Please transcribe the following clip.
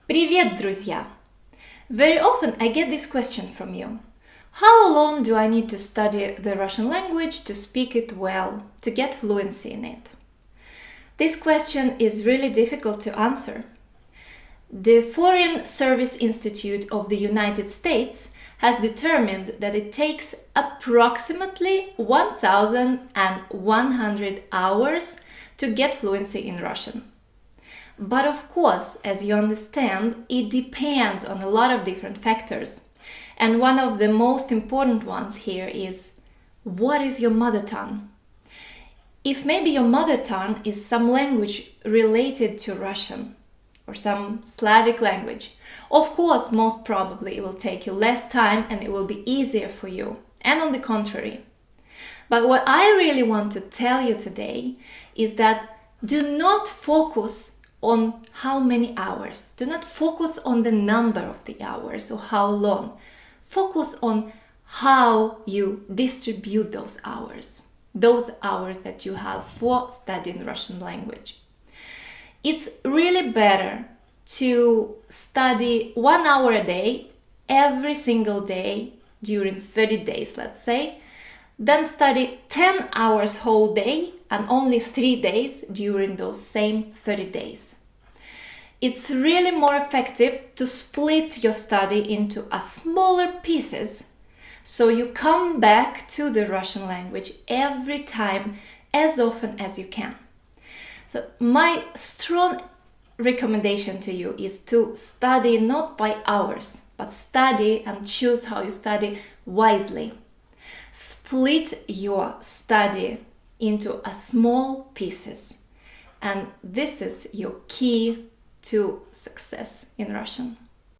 Привет, друзья! Very often I get this question from you. How long do I need to study the Russian language to speak it well, to get fluency in it? This question is really difficult to answer. The Foreign Service Institute of the United States has determined that it takes approximately 1,100 hours to get fluency in Russian. But of course, as you understand, it depends on a lot of different factors. And one of the most important ones here is, what is your mother tongue? If maybe your mother tongue is some language related to Russian or some Slavic language, of course, most probably it will take you less time and it will be easier for you, and on the contrary. But what I really want to tell you today is that do not focus on how many hours. Do not focus on the number of the hours or how long. Focus on how you distribute those hours that you have for studying Russian language. It's really better to study 1 hour a day, every single day during 30 days, let's say, than study 10 hours whole day and only 3 days during those same 30 days. It's really more effective to split your study into a smaller pieces so you come back to the Russian language every time as often as you can. So my strong recommendation to you is to study not by hours, but study and choose how you study wisely. Split your study into a small pieces, and this is your key to success in Russian.